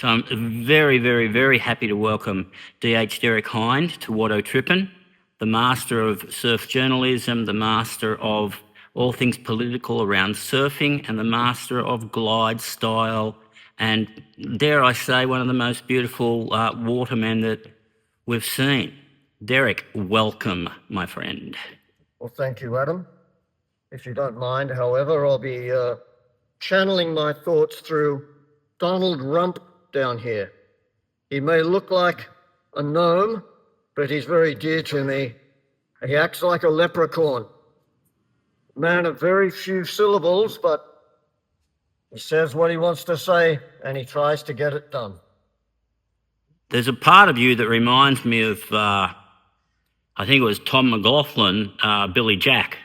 So I'm very, very, very happy to welcome DH Derek Hynd to Watto Trippin, the master of surf journalism, the master of all things political around surfing, and the master of glide style, and dare I say, one of the most beautiful watermen that we've seen. Derek, welcome, my friend. Well, thank you, Adam. If you don't mind, however, I'll be channeling my thoughts through Donald Rump down here. He may look like a gnome, but he's very dear to me. He acts like a leprechaun. Man of very few syllables, but he says what he wants to say and he tries to get it done. There's a part of you that reminds me of, I think it was Tom McLaughlin, Billy Jack.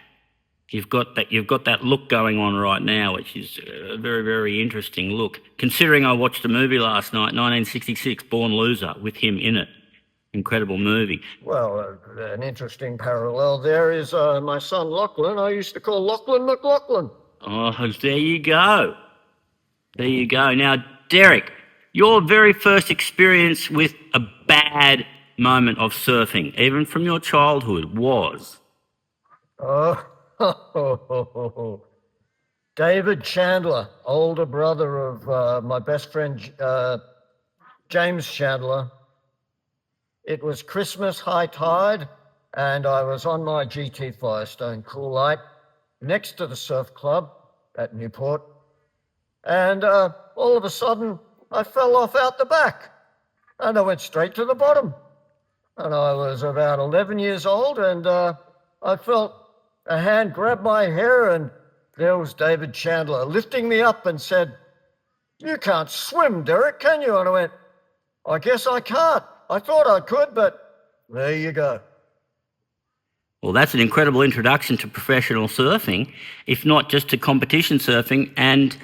You've got that look going on right now, which is a very, very interesting look. Considering I watched a movie last night, 1966, Born Loser, with him in it. Incredible movie. Well, an interesting parallel there is my son Lachlan. I used to call Lachlan McLaughlin. Oh, there you go. There you go. Now, Derek, your very first experience with a bad moment of surfing, even from your childhood, was? David Chandler, older brother of my best friend James Chandler. It was Christmas high tide, and I was on my GT Firestone Cool Light next to the surf club at Newport, and all of a sudden I fell off out the back, and I went straight to the bottom. And I was about 11 years old, and I felt a hand grab my hair, and there was David Chandler lifting me up and said, "You can't swim, Derek, can you?" And I went, "I guess I can't. I thought I could, but there you go." Well, that's an incredible introduction to professional surfing, if not just to competition surfing. And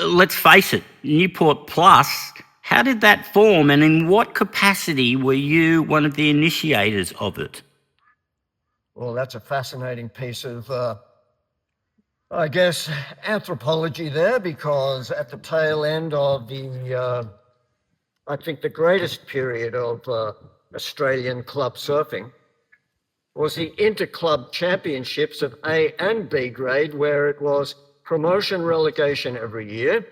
let's face it, Newport Plus, how did that form, and in what capacity were you one of the initiators of it? Well, that's a fascinating piece of, I guess, anthropology there, because at the tail end of I think the greatest period of Australian club surfing was the inter-club championships of A and B grade, where it was promotion relegation every year,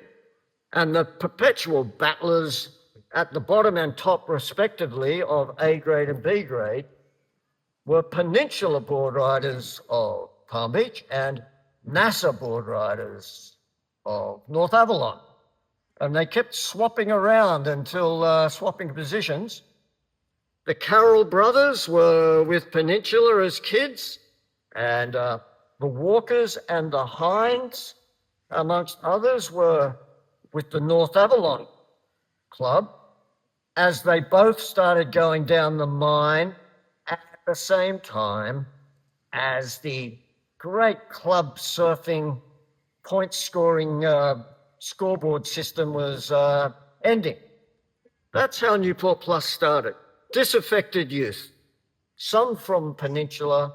and the perpetual battlers at the bottom and top respectively of A grade and B grade were Peninsula board riders of Palm Beach and NASA board riders of North Avalon. And they kept swapping around until swapping positions. The Carroll brothers were with Peninsula as kids, and the Walkers and the Hinds, amongst others, were with the North Avalon Club, as they both started going down the mine at the same time as the great club surfing point scoring scoreboard system was ending. That's how Newport Plus started. Disaffected youth, some from Peninsula,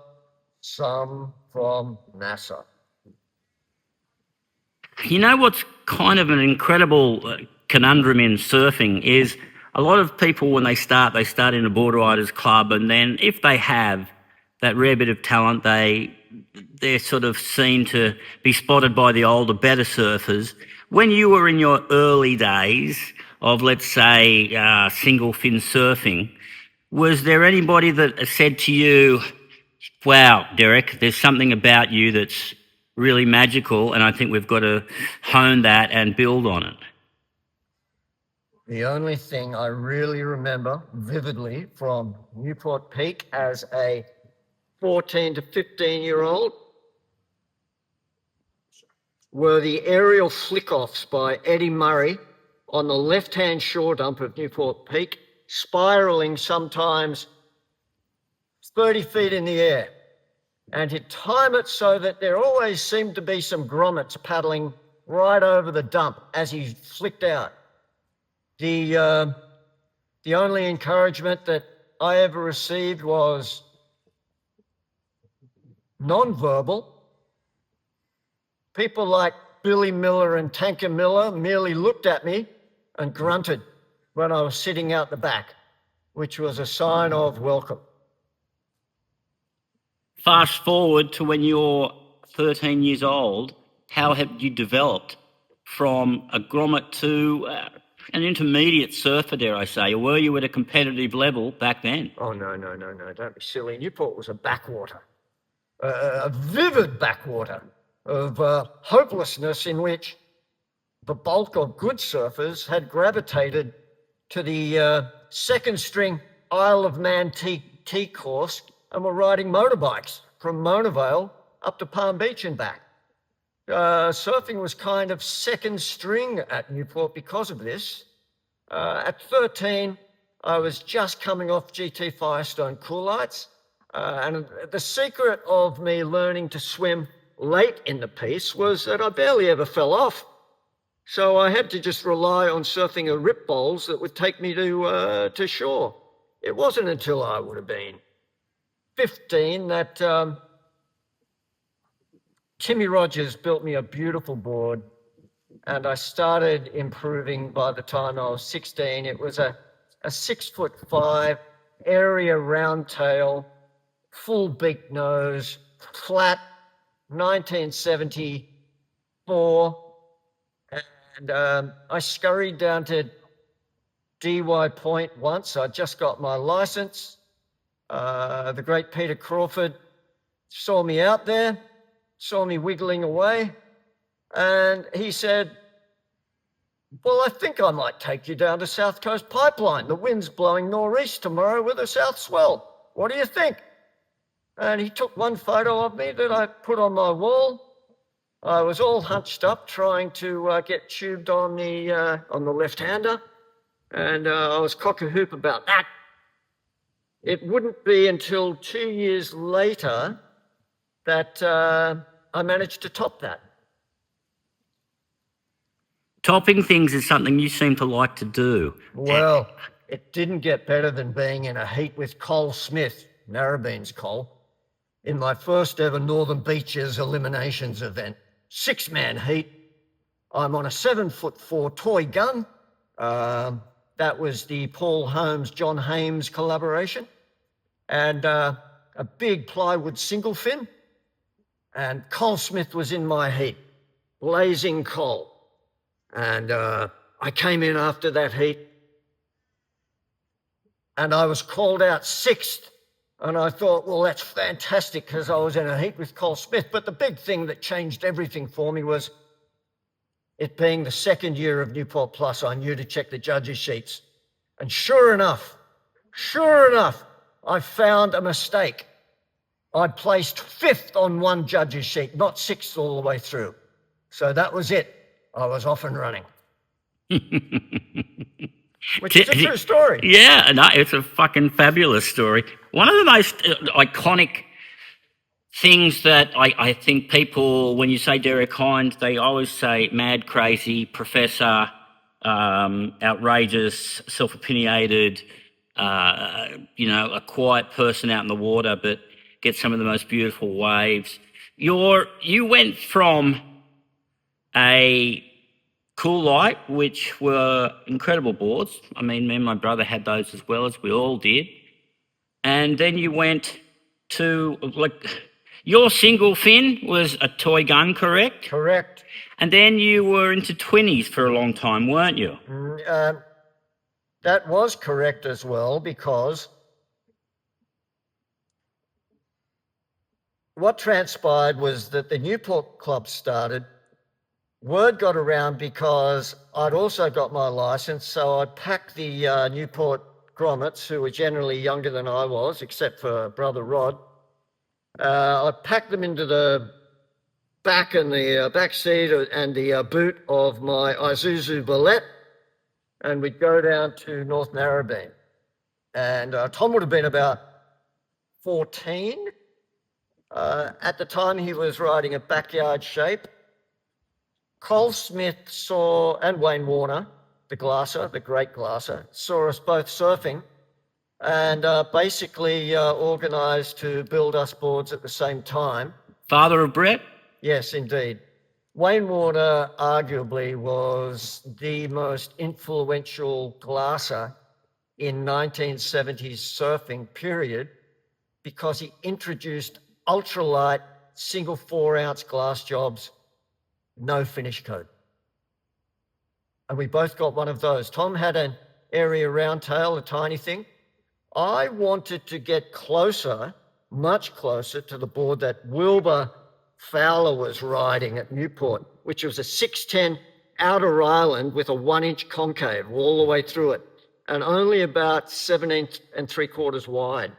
some from NASA. You know what's kind of an incredible conundrum in surfing is a lot of people, when they start in a board riders club, and then if they have that rare bit of talent, they're sort of seen to be spotted by the older, better surfers. When you were in your early days of, let's say, single fin surfing, was there anybody that said to you, "Wow, Derek, there's something about you that's really magical, and I think we've got to hone that and build on it"? The only thing I really remember vividly from Newport Peak as a 14 to 15-year-old were the aerial flick-offs by Eddie Murray on the left-hand shore dump of Newport Peak, spiralling sometimes 30 feet in the air. And he'd time it so that there always seemed to be some grommets paddling right over the dump as he flicked out. The only encouragement that I ever received was non-verbal. People like Billy Miller and Tanker Miller merely looked at me and grunted when I was sitting out the back, which was a sign of welcome. Fast forward to when you're 13 years old, how have you developed from a grommet to an intermediate surfer, dare I say, or were you at a competitive level back then? Oh, no, don't be silly. Newport was a backwater, a vivid backwater of hopelessness in which the bulk of good surfers had gravitated to the second string Isle of Man T course and were riding motorbikes from Mona Vale up to Palm Beach and back. Surfing was kind of second string at Newport because of this. At 13, I was just coming off GT Firestone Cool Lights, and the secret of me learning to swim late in the piece was that I barely ever fell off. So I had to just rely on surfing a rip bowls that would take me to shore. It wasn't until I would have been 15 that Timmy Rogers built me a beautiful board, and I started improving by the time I was 16. It was a 6'5" area round tail, full beak nose, flat, 1974. And I scurried down to DY Point once. I just got my license. The great Peter Crawford saw me out there, saw me wiggling away, and he said, well, I think I might take you down to South Coast Pipeline. The wind's blowing northeast tomorrow with a south swell. What do you think? And he took one photo of me that I put on my wall. I was all hunched up trying to get tubed on the left-hander, and I was cock-a-hoop about that. It wouldn't be until 2 years later that I managed to top that. Topping things is something you seem to like to do. Well, it didn't get better than being in a heat with Cole Smith, Narrabeens Cole, in my first ever Northern Beaches eliminations event. 6-man heat. I'm on a 7'4" toy gun. That was the Paul Holmes, John Hames collaboration. And a big plywood single fin. And Cole Smith was in my heat, blazing coal. And I came in after that heat, and I was called out 6th. And I thought, well, that's fantastic because I was in a heat with Cole Smith. But the big thing that changed everything for me was it being the second year of Newport Plus. I knew to check the judges' sheets. And sure enough, I found a mistake. I placed 5th on one judge's sheet, not 6th all the way through. So that was it. I was off and running. Which is a true story. Yeah, no, it's a fucking fabulous story. One of the most iconic things that I think people, when you say Derek Hynd, they always say mad, crazy, professor, outrageous, self-opinionated, a quiet person out in the water, but gets some of the most beautiful waves. You went from a Cool Light, which were incredible boards. I mean, me and my brother had those as well, as we all did. And then you went to, your single fin was a toy gun, correct? Correct. And then you were into 20s for a long time, weren't you? That was correct as well, because what transpired was that the Newport Club started. Word got around because I'd also got my license, so I'd pack the Newport grommets, who were generally younger than I was, except for brother Rod. I'd pack them into the back and the back seat and the boot of my Isuzu Bullet, and we'd go down to North Narrabeen. And Tom would have been about 14. At the time, he was riding a backyard shape. Cole Smith and Wayne Warner, the glasser, the great glasser, saw us both surfing and basically organised to build us boards at the same time. Father of Brett? Yes, indeed. Water arguably was the most influential glasser in 1970s surfing period because he introduced ultralight single 4-ounce glass jobs, no finish coat. And we both got one of those. Tom had an area round tail, a tiny thing. I wanted to get closer, much closer to the board that Wilbur Fowler was riding at Newport, which was a 610 outer island with a 1-inch concave all the way through it and only about 17 3/4 wide.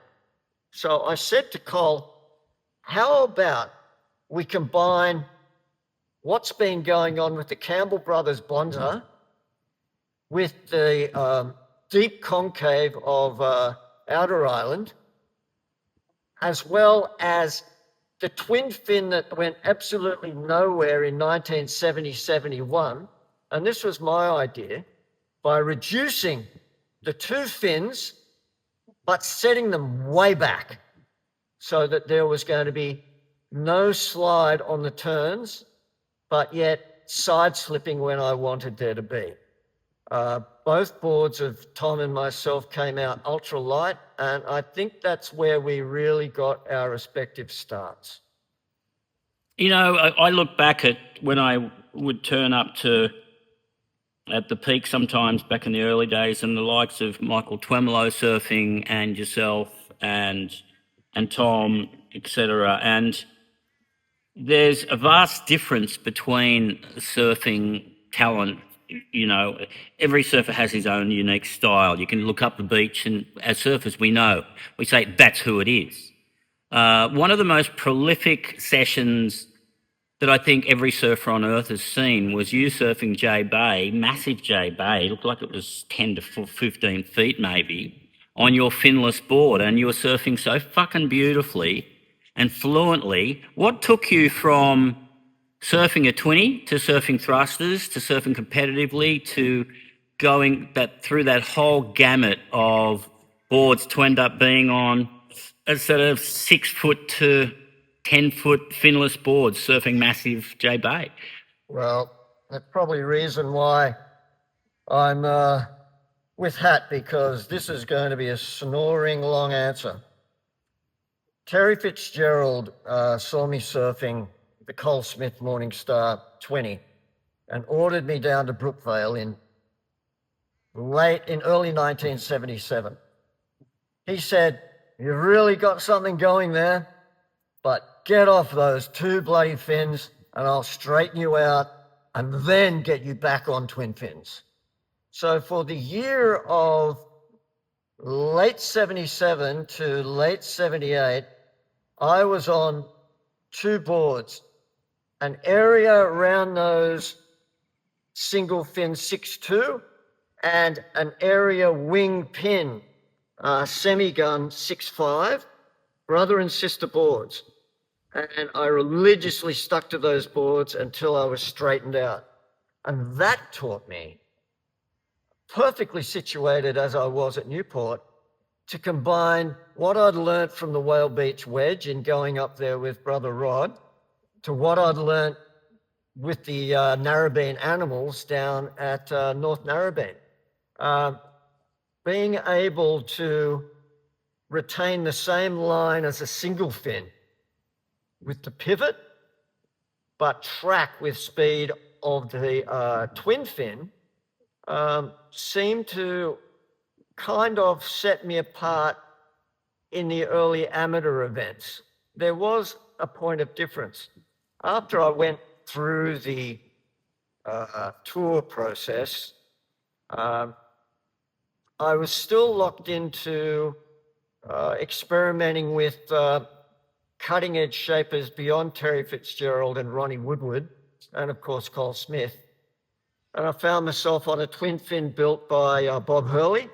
So I said to Cole, how about we combine what's been going on with the Campbell Brothers Bonza with the deep concave of Outer Island, as well as the twin fin that went absolutely nowhere in 1970-71. And this was my idea, by reducing the two fins, but setting them way back so that there was going to be no slide on the turns, but yet side slipping when I wanted there to be. Both boards of Tom and myself came out ultra light, and I think that's where we really got our respective starts. You know, I look back at when I would turn up at the peak sometimes back in the early days, and the likes of Michael Twemlow surfing and yourself and Tom, etc. And there's a vast difference between surfing talent. You know, every surfer has his own unique style. You can look up the beach, and as surfers, we say that's who it is. One of the most prolific sessions that I think every surfer on earth has seen was you surfing J Bay, massive J Bay, looked like it was 10 to 15 feet maybe, on your finless board, and you were surfing so fucking beautifully and fluently. What took you from surfing a 20 to surfing thrusters to surfing competitively to going through that whole gamut of boards to end up being on a sort of 6 foot to 10-foot finless boards surfing massive J Bay? Well, that's probably the reason why I'm with Hat, because this is going to be a snoring long answer. Terry Fitzgerald saw me surfing the Cole Smith Morningstar 20 and ordered me down to Brookvale in early 1977. He said, "You've really got something going there, but get off those two bloody fins and I'll straighten you out and then get you back on twin fins." So for the year of late 77 to late 78, I was on two boards, an area around nose single fin 6.2 and an area wing pin semi-gun 6.5, brother and sister boards. And I religiously stuck to those boards until I was straightened out. And that taught me, perfectly situated as I was at Newport, to combine what I'd learnt from the Whale Beach wedge in going up there with brother Rod to what I'd learnt with the Narrabeen animals down at North Narrabeen. Being able to retain the same line as a single fin with the pivot, but track with speed of the twin fin seemed to kind of set me apart in the early amateur events. There was a point of difference. After I went through the tour process, I was still locked into experimenting with cutting edge shapers beyond Terry Fitzgerald and Ronnie Woodward, and of course Cole Smith. And I found myself on a twin fin built by Bob Hurley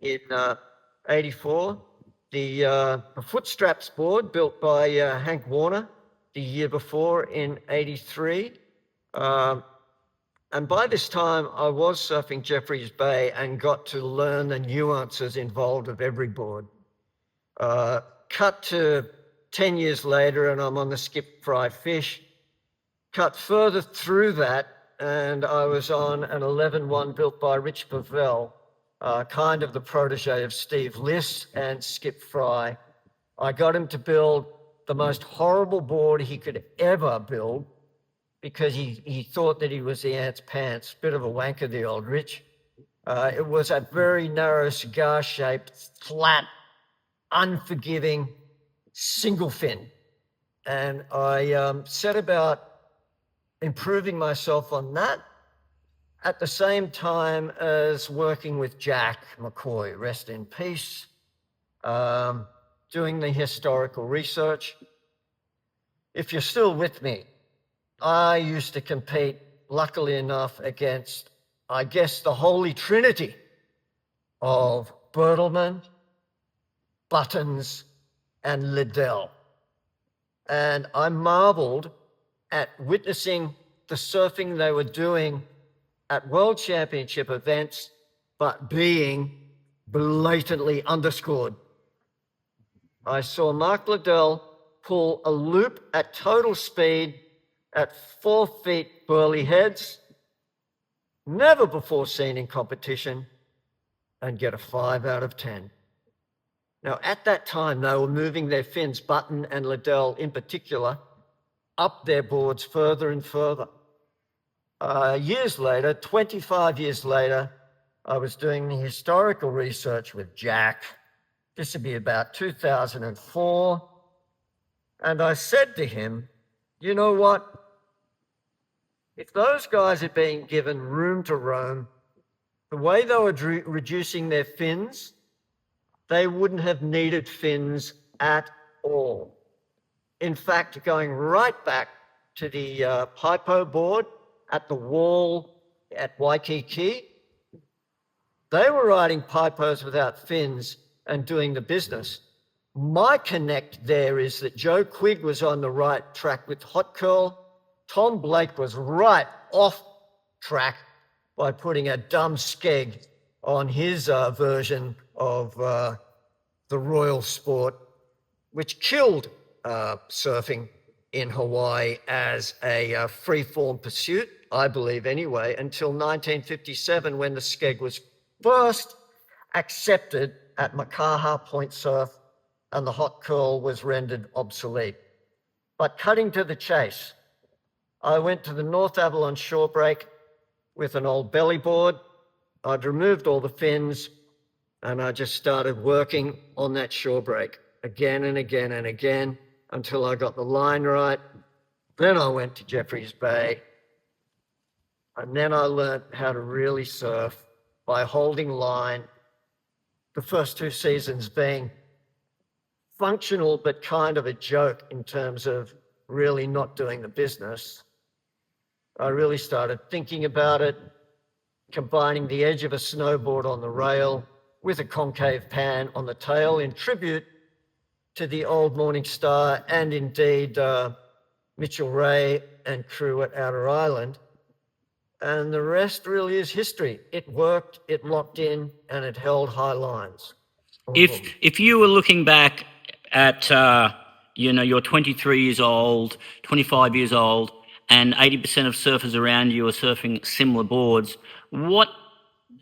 in 84, the foot straps board built by Hank Warner the year before in 83. And by this time I was surfing Jeffreys Bay and got to learn the nuances involved of every board. Cut to 10 years later and I'm on the Skip Fry Fish, cut further through that, and I was on an 11-1 built by Rich Pavel, kind of the protege of Steve Liss and Skip Fry. I got him to build the most horrible board he could ever build because he thought that he was the ant's pants. Bit of a wanker, the old Rich. It was a very narrow, cigar-shaped, flat, unforgiving, single fin. And I set about improving myself on that at the same time as working with Jack McCoy, rest in peace, doing the historical research. If you're still with me, I used to compete, luckily enough, against, I guess, the holy trinity of Bertelsmann, Buttons, and Liddell. And I marveled at witnessing the surfing they were doing at World Championship events, but being blatantly underscored. I saw Mark Liddell pull a loop at total speed at 4 feet burly heads, never before seen in competition, and get a 5 out of 10. Now, at that time, they were moving their fins, Button and Liddell in particular, up their boards further and further. Years later, 25 years later, I was doing the historical research with Jack. This would be about 2004. And I said to him, you know what? If those guys had been given room to roam, the way they were reducing their fins, they wouldn't have needed fins at all. In fact, going right back to the Pipo board at the wall at Waikiki, they were riding Pipos without fins and doing the business. My connect there is that Joe Quigg was on the right track with Hot Curl. Tom Blake was right off track by putting a dumb skeg on his version of the Royal Sport, which killed surfing in Hawaii as a free-form pursuit, I believe anyway, until 1957 when the skeg was first accepted at Makaha Point Surf and the hot curl was rendered obsolete. But cutting to the chase, I went to the North Avalon shore break with an old belly board. I'd removed all the fins and I just started working on that shore break again and again and again until I got the line right. Then I went to Jeffreys Bay, and then I learned how to really surf by holding line. The first 2 seasons being functional, but kind of a joke in terms of really not doing the business. I really started thinking about it, combining the edge of a snowboard on the rail with a concave pan on the tail in tribute to the old Morning Star and indeed Mitchell Ray and crew at Outer Island. And the rest really is history. It worked, it locked in, and it held high lines. If you were looking back at, you're 23 years old, 25 years old, and 80% of surfers around you are surfing similar boards, what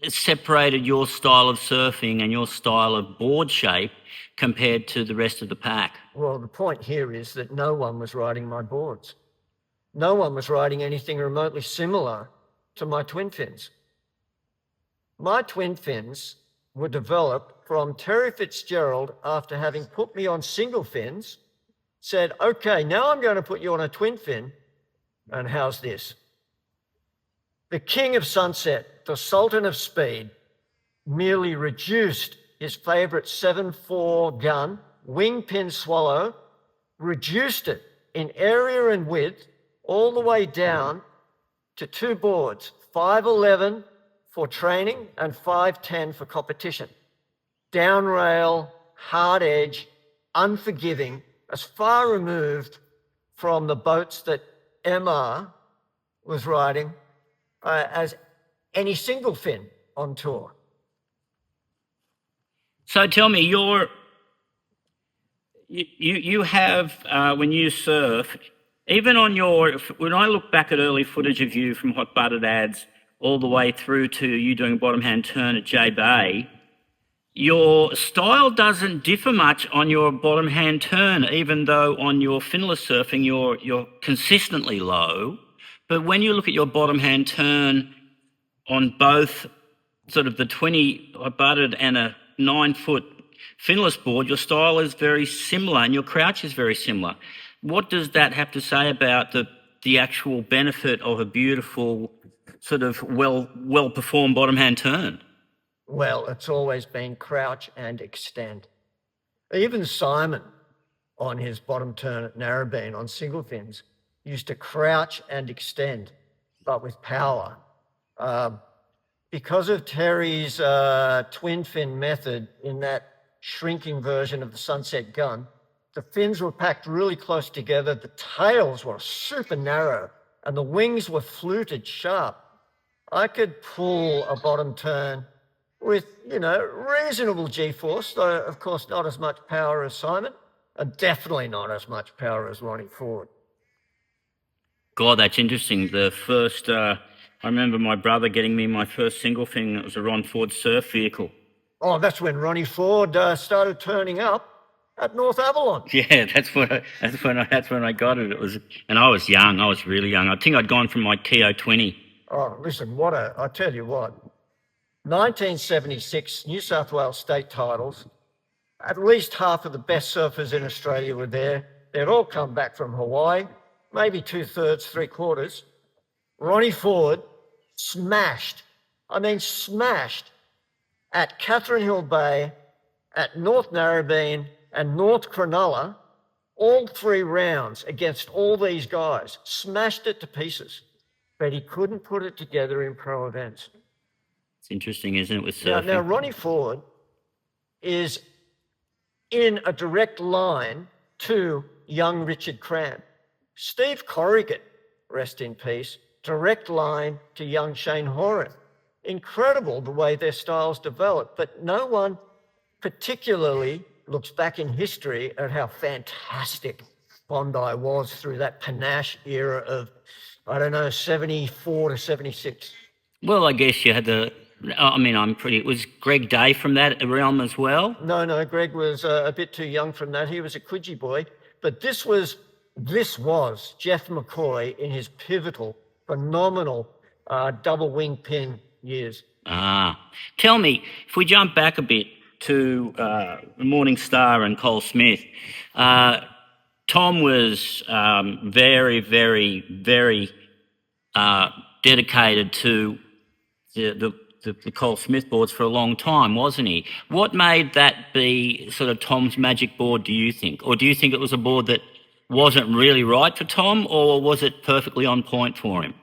separated your style of surfing and your style of board shape compared to the rest of the pack? Well, the point here is that no one was riding my boards. No one was riding anything remotely similar to my twin fins. My twin fins were developed from Terry Fitzgerald after having put me on single fins, said, okay, now I'm going to put you on a twin fin, and how's this? The king of sunset, the sultan of speed, merely reduced his favorite 7.4 gun, wing pin swallow, reduced it in area and width all the way down to 2 boards, 5.11 for training and 5.10 for competition. Down rail, hard edge, unforgiving, as far removed from the boats that Emma was riding as any single fin on tour. So tell me, you have, when you surf, Even on when I look back at early footage of you from Hot Butted Ads all the way through to you doing a bottom hand turn at J Bay, your style doesn't differ much on your bottom hand turn, even though on your finless surfing you're consistently low. But when you look at your bottom hand turn on both sort of the 20 Hot Butted and a 9-foot finless board, your style is very similar and your crouch is very similar. What does that have to say about the actual benefit of a beautiful sort of well performed bottom hand turn? Well, it's always been crouch and extend. Even Simon, on his bottom turn at Narrabeen on single fins, used to crouch and extend, but with power. Because of Terry's twin fin method in that shrinking version of the Sunset Gun, the fins were packed really close together, the tails were super narrow, and the wings were fluted sharp. I could pull a bottom turn with, reasonable G-force, though of course not as much power as Simon, and definitely not as much power as Ronnie Ford. God, that's interesting. The first, I remember my brother getting me my first single fin. It was a Ron Ford surf vehicle. Oh, that's when Ronnie Ford started turning up at North Avalon. Yeah, that's when I got it. It was, and I was young. I was really young. I think I'd gone from my Keo 20. Oh, listen, I tell you what, 1976 New South Wales state titles. At least half of the best surfers in Australia were there. They'd all come back from Hawaii, maybe 2/3, 3/4. Ronnie Ford smashed at Catherine Hill Bay, at North Narrabeen and North Cronulla, all 3 rounds against all these guys, smashed it to pieces, but he couldn't put it together in pro events. It's interesting, isn't it, with surfing? Now Ronnie Ford is in a direct line to young Richard Cram. Steve Corrigan, rest in peace, direct line to young Shane Horan. Incredible the way their styles developed, but no one particularly looks back in history at how fantastic Bondi was through that panache era of, 74 to 76. Well, I guess you had it was Greg Day from that realm as well? No, Greg was a bit too young from that. He was a Coogee boy, but this was Jeff McCoy in his pivotal, phenomenal double wing pin years. Tell me, if we jump back a bit to Morning Star and Cole Smith, Tom was very, very, very dedicated to the Cole Smith boards for a long time, wasn't he? What made that be sort of Tom's magic board, do you think? Or do you think it was a board that wasn't really right for Tom, or was it perfectly on point for him?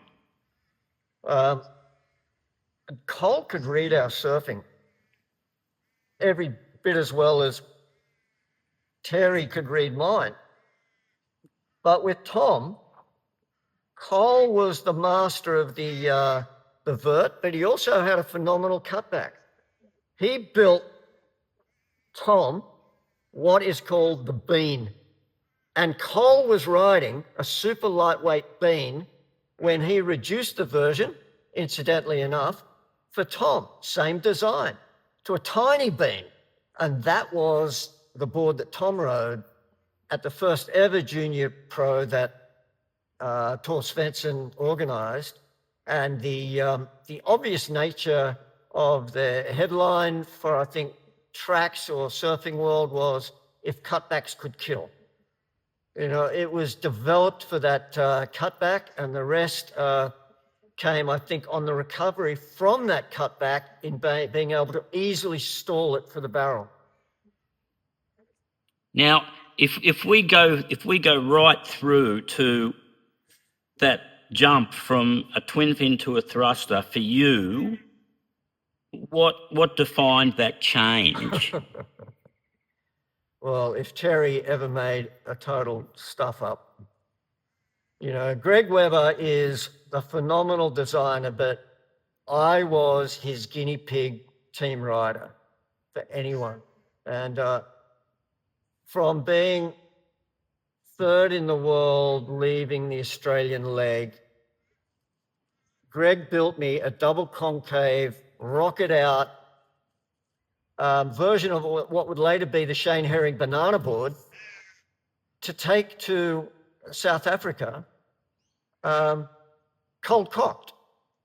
Cole could read our surfing every bit as well as Terry could read mine. But with Tom, Cole was the master of the vert, but he also had a phenomenal cutback. He built Tom what is called the bean. And Cole was riding a super lightweight bean when he reduced the version, incidentally enough, for Tom, same design, to a tiny bean. And that was the board that Tom rode at the first ever junior pro that Tor Svensson organised. And the obvious nature of the headline for, I think, Tracks or Surfing World was if cutbacks could kill. It was developed for that cutback, and the rest came, I think, on the recovery from that cutback in being able to easily stall it for the barrel. Now, if we go right through to that jump from a twin fin to a thruster for you, what defined that change? Well, if Terry ever made a total stuff up, Greg Webber is a phenomenal designer, but I was his guinea pig team rider for anyone. And from being third in the world leaving the Australian leg. Greg built me a double concave, rocket out version of what would later be the Shane Herring banana board to take to South Africa, cold cocked.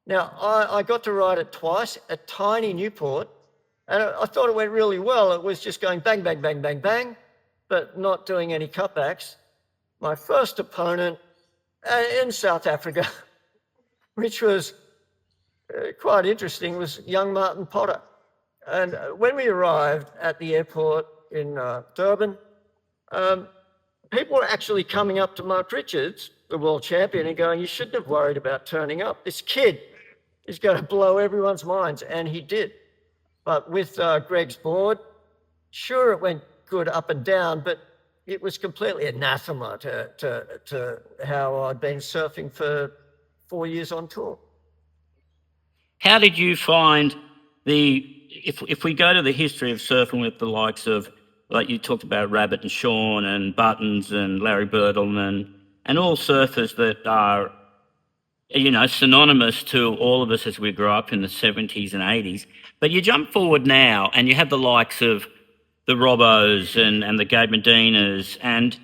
Now, I got to ride it twice at tiny Newport, and I thought it went really well. It was just going bang, bang, bang, bang, bang, but not doing any cutbacks. My first opponent in South Africa, which was quite interesting, was young Martin Potter. And when we arrived at the airport in Durban, people were actually coming up to Mark Richards, the world champion, and going, you shouldn't have worried about turning up. This kid is going to blow everyone's minds. And he did. But with Greg's board, sure, it went good up and down, but it was completely anathema to how I'd been surfing for 4 years on tour. How did you find if we go to the history of surfing with the likes of, like you talked about Rabbit and Sean and Buttons and Larry Birdle and all surfers that are, synonymous to all of us as we grew up in the 70s and 80s. But you jump forward now and you have the likes of the Robbos and the Gabe Medinas. And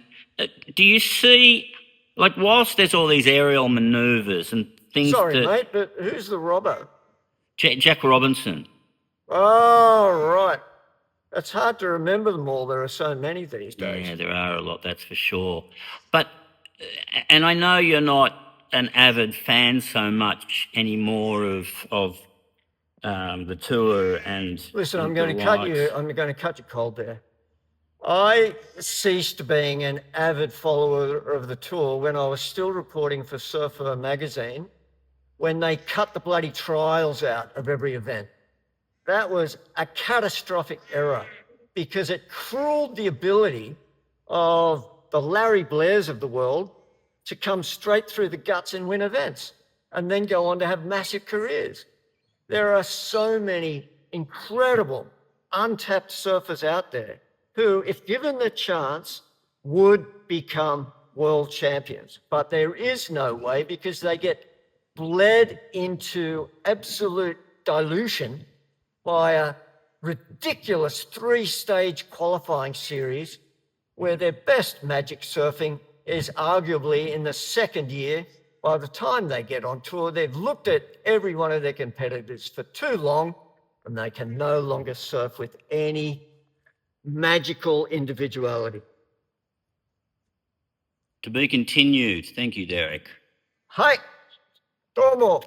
do you see, like, whilst there's all these aerial manoeuvres and things Sorry, mate, but who's the Robbo? Jack Robinson. Oh, right. It's hard to remember them all. There are so many these days. Yeah, there are a lot, that's for sure. But, and I know you're not an avid fan so much anymore of the tour and... Listen, I'm going to cut you cold there. I ceased being an avid follower of the tour when I was still reporting for Surfer magazine, when they cut the bloody trials out of every event. That was a catastrophic error because it cruelled the ability of the Larry Blairs of the world to come straight through the guts and win events and then go on to have massive careers. There are so many incredible untapped surfers out there who, if given the chance, would become world champions. But there is no way because they get bled into absolute dilution by a ridiculous 3-stage qualifying series where their best magic surfing is arguably in the second year. By the time they get on tour, they've looked at every one of their competitors for too long and they can no longer surf with any magical individuality. To be continued. Thank you, Derek. Hi, domo.